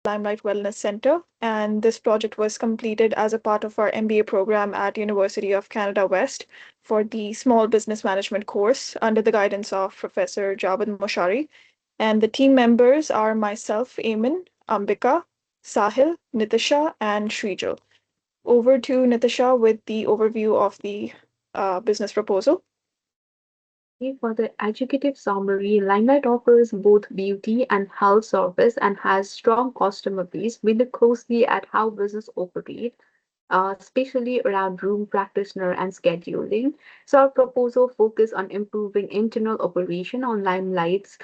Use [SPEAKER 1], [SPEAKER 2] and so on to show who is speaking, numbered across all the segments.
[SPEAKER 1] Limelight Wellness Center, and this project was completed as a part of our MBA program at University of Canada West for the Small Business Management course under the guidance of Professor Javed Moshari. And the team members are myself, Eamon, Ambika, Sahil, Nitisha, and Srijal. Over to Nitisha with the overview of the business proposal.
[SPEAKER 2] For the executive summary, Limelight offers both beauty and health service and has strong customer base. We look closely at how business operate, especially around room practitioner and scheduling. So our proposal focus on improving internal operation on Limelight's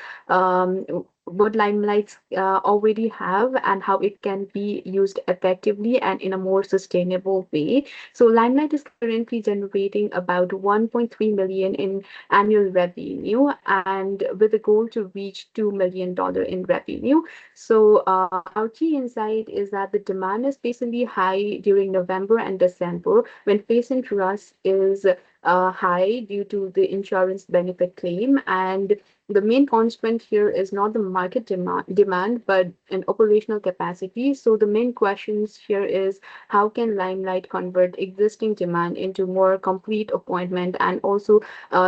[SPEAKER 2] what Limelights already have and how it can be used effectively and in a more sustainable way. So Limelight is currently generating about 1.3 million in annual revenue and with a goal to reach $2 million in revenue. So our key insight is that the demand is basically high during November and December when patient rush is high due to the insurance benefit claim. And the main constraint here is not the market demand, but an operational capacity. So the main questions here is how can Limelight convert existing demand into more complete appointment and also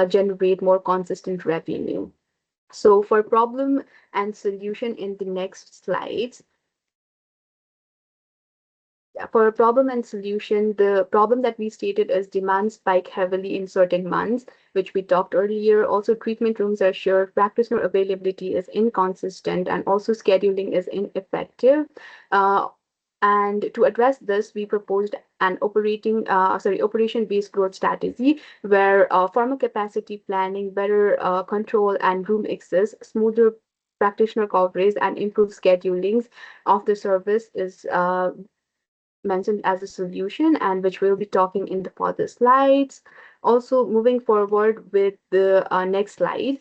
[SPEAKER 2] generate more consistent revenue. So for problem and solution in the next slides, for a problem and solution, the problem that we stated is demand spike heavily in certain months, which we talked earlier. Also, treatment rooms are short, practitioner availability is inconsistent, and also scheduling is ineffective. Uh, and to address this, we proposed an operation-based growth strategy where pharma capacity planning, better control and room access, smoother practitioner coverage, and improved schedulings of the service is mentioned as a solution and which we'll be talking in the further slides. Also, moving forward with the next slide.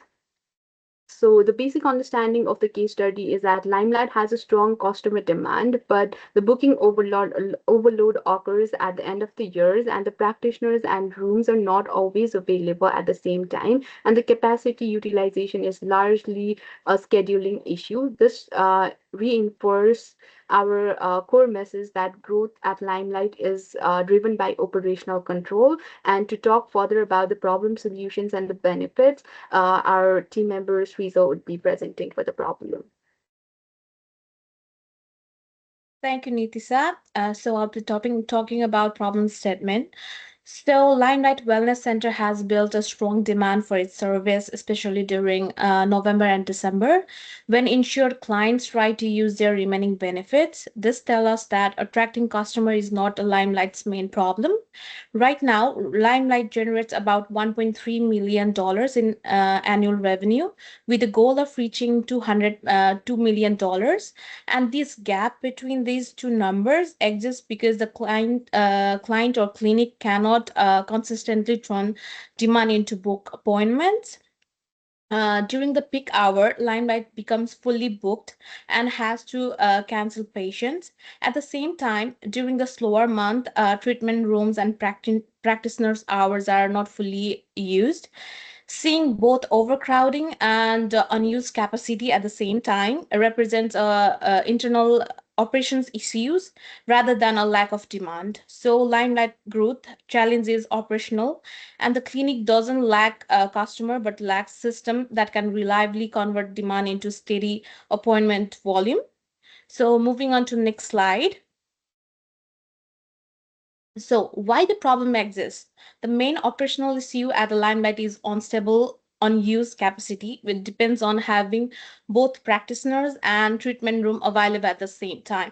[SPEAKER 2] So the basic understanding of the case study is that Limelight has a strong customer demand, but the booking overload occurs at the end of the years, and the practitioners and rooms are not always available at the same time, and the capacity utilization is largely a scheduling issue. This reinforces our core message that growth at Limelight is driven by operational control. And to talk further about the problem solutions and the benefits, our team member Sriza would be presenting for the problem.
[SPEAKER 3] Thank you, Nitisa. So I'll be talking about problem statement. So Limelight Wellness Center has built a strong demand for its service, especially during November and December, when insured clients try to use their remaining benefits. This tells us that attracting customer is not a Limelight's main problem. Right now, Limelight generates about $1.3 million in annual revenue, with a goal of reaching $2 million. And this gap between these two numbers exists because the client or clinic cannot consistently turn demand into book appointments. During the peak hour, Limelight becomes fully booked and has to cancel patients. At the same time, during the slower month, treatment rooms and practitioners' hours are not fully used. Seeing both overcrowding and unused capacity at the same time represents internal operations issues rather than a lack of demand. So Limelight growth challenge is operational, and the clinic doesn't lack a customer but lacks system that can reliably convert demand into steady appointment volume. So moving on to next slide. So why the problem exists? The main operational issue at the Limelight is unstable unused capacity, which depends on having both practitioners and treatment room available at the same time.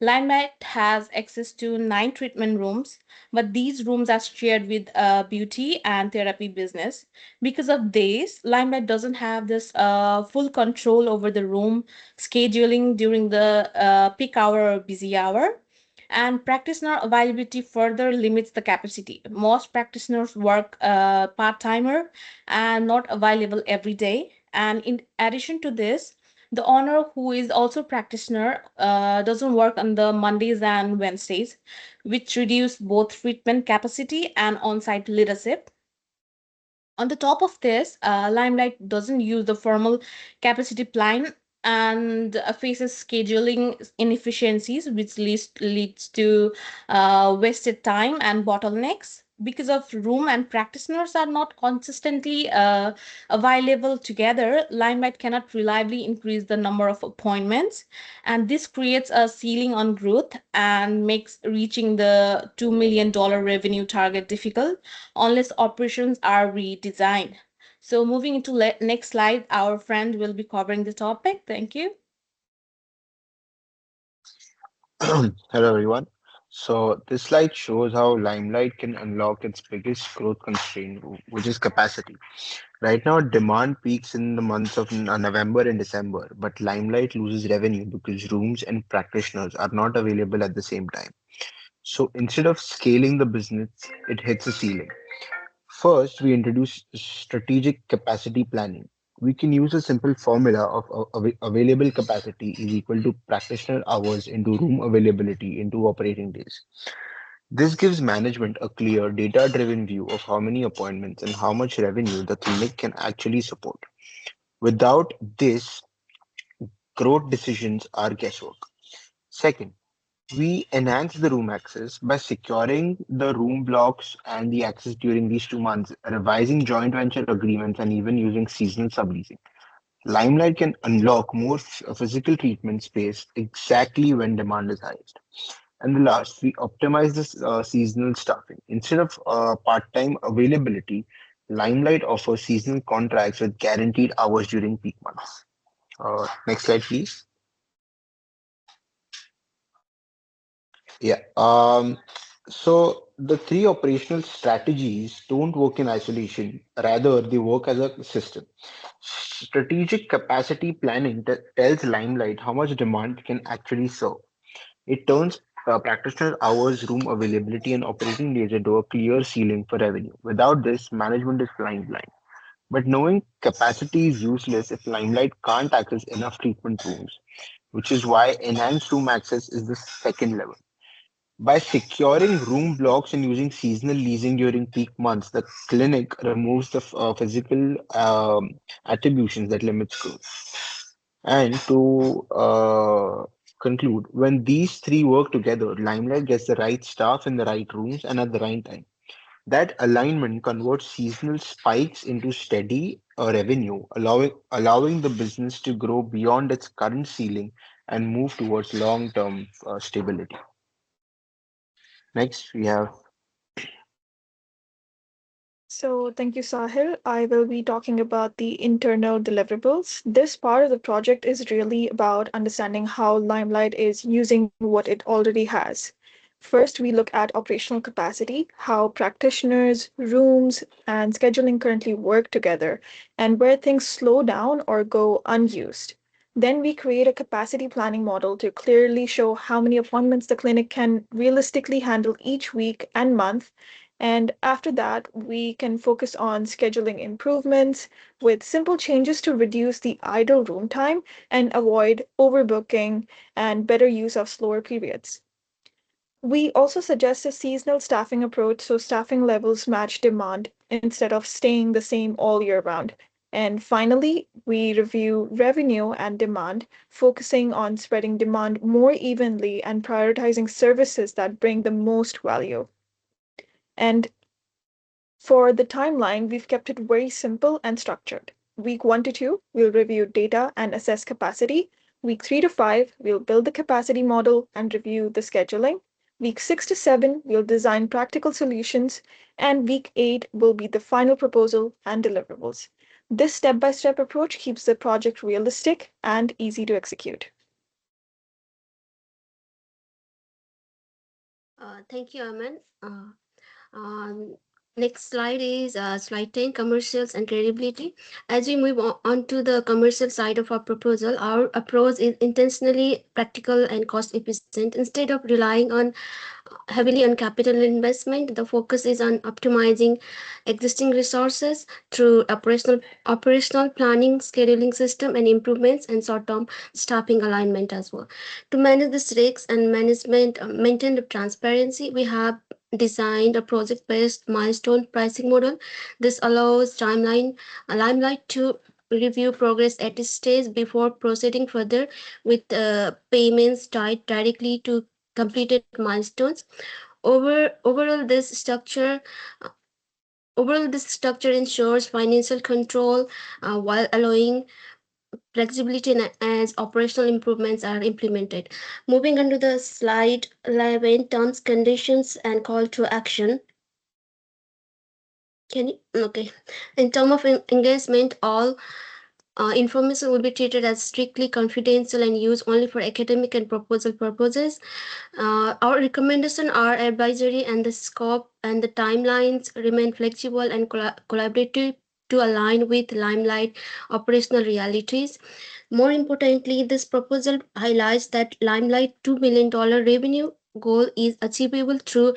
[SPEAKER 3] Limelight has access to 9 treatment rooms, but these rooms are shared with beauty and therapy business. Because of this, Limelight doesn't have this full control over the room scheduling during the peak hour or busy hour, and practitioner availability further limits the capacity. Most practitioners work part-timer and not available every day. And in addition to this, the owner who is also practitioner doesn't work on the Mondays and Wednesdays, which reduce both treatment capacity and on-site leadership. On the top of this, Limelight doesn't use the formal capacity plan and faces scheduling inefficiencies, which leads to wasted time and bottlenecks. Because of room and practitioners are not consistently available together, Limelight cannot reliably increase the number of appointments, and this creates a ceiling on growth and makes reaching the $2 million revenue target difficult unless operations are redesigned. So moving into next slide, our friend will be covering the topic. Thank you.
[SPEAKER 4] Hello everyone. So this slide shows how Limelight can unlock its biggest growth constraint, which is capacity. Right now, demand peaks in the months of November and December, but Limelight loses revenue because rooms and practitioners are not available at the same time. So instead of scaling the business, it hits a ceiling. First, we introduce strategic capacity planning. We can use a simple formula of available capacity is equal to practitioner hours into room availability into operating days. This gives management a clear data-driven view of how many appointments and how much revenue the clinic can actually support. Without this, growth decisions are guesswork. Second, we enhance the room access by securing the room blocks and the access during these 2 months, revising joint venture agreements, and even using seasonal subleasing. Limelight can unlock more physical treatment space exactly when demand is highest. And the last, we optimize this seasonal staffing. Instead of part-time availability, Limelight offers seasonal contracts with guaranteed hours during peak months. Next slide, please. Yeah. So the three operational strategies don't work in isolation. Rather, they work as a system. Strategic capacity planning tells Limelight how much demand it can actually serve. It turns practitioner hours, room availability, and operating days into a clear ceiling for revenue. Without this, management is flying blind. But knowing capacity is useless if Limelight can't access enough treatment rooms, which is why enhanced room access is the second level. By securing room blocks and using seasonal leasing during peak months, the clinic removes the physical attributions that limits growth. And to conclude, when these three work together, Limelight gets the right staff in the right rooms and at the right time. That alignment converts seasonal spikes into steady revenue, allowing the business to grow beyond its current ceiling and move towards long-term stability. Next, we have
[SPEAKER 1] So, thank you, Sahil. I will be talking about the internal deliverables. This part of the project is really about understanding how Limelight is using what it already has. First, we look at operational capacity, how practitioners, rooms, and scheduling currently work together, and where things slow down or go unused. Then we create a capacity planning model to clearly show how many appointments the clinic can realistically handle each week and month, and after that, we can focus on scheduling improvements with simple changes to reduce the idle room time and avoid overbooking and better use of slower periods. We also suggest a seasonal staffing approach so staffing levels match demand instead of staying the same all year round. And finally, we review revenue and demand, focusing on spreading demand more evenly and prioritizing services that bring the most value. And for the timeline, we've kept it very simple and structured. Week 1 to 2, we'll review data and assess capacity. Week 3 to 5, we'll build the capacity model and review the scheduling. Week 6 to 7, we'll design practical solutions. And week 8 will be the final proposal and deliverables. This step by step approach keeps the project realistic and easy to execute.
[SPEAKER 5] Thank you, Aman. Um, Next slide is slide 10, commercials and credibility. As we move on to the commercial side of our proposal, our approach is intentionally practical and cost efficient. Instead of relying on heavily on capital investment, the focus is on optimizing existing resources through operational planning, scheduling system, and improvements and short-term staffing alignment as well. To manage the risks and management maintain the transparency, we have designed a project-based milestone pricing model. This allows Limelight to review progress at this stage before proceeding further with payments tied directly to completed milestones. Overall, uh, this structure ensures financial control while allowing flexibility as operational improvements are implemented. Moving on to the slide 11, terms, conditions, and call to action. Can you? Okay. In terms of engagement, all information will be treated as strictly confidential and used only for academic and proposal purposes. Our recommendations are advisory, and the scope and the timelines remain flexible and collaborative to align with Limelight operational realities. More importantly, this proposal highlights that Limelight $2 million revenue goal is achievable through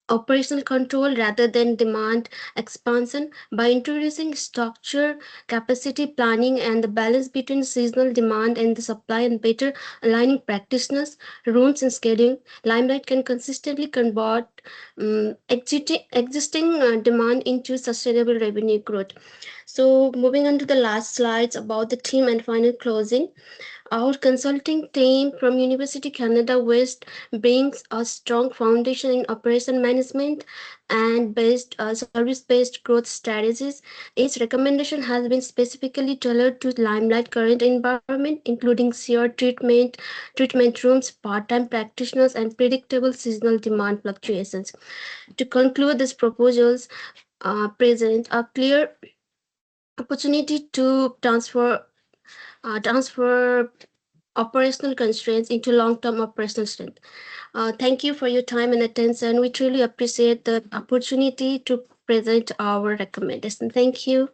[SPEAKER 5] operational control rather than demand expansion. By introducing structure, capacity planning, and the balance between seasonal demand and the supply, and better aligning practitioners rules and scheduling, Limelight can consistently convert existing demand into sustainable revenue growth. So moving on to the last slides about the team and final closing. Our consulting team from University Canada West brings a strong foundation in operation management and service-based growth strategies. Each recommendation has been specifically tailored to Limelight current environment, including shared treatment rooms, part-time practitioners, and predictable seasonal demand fluctuations. To conclude, these proposals present a clear opportunity to transfer operational constraints into long-term operational strength. Thank you for your time and attention. We truly appreciate the opportunity to present our recommendation. Thank you.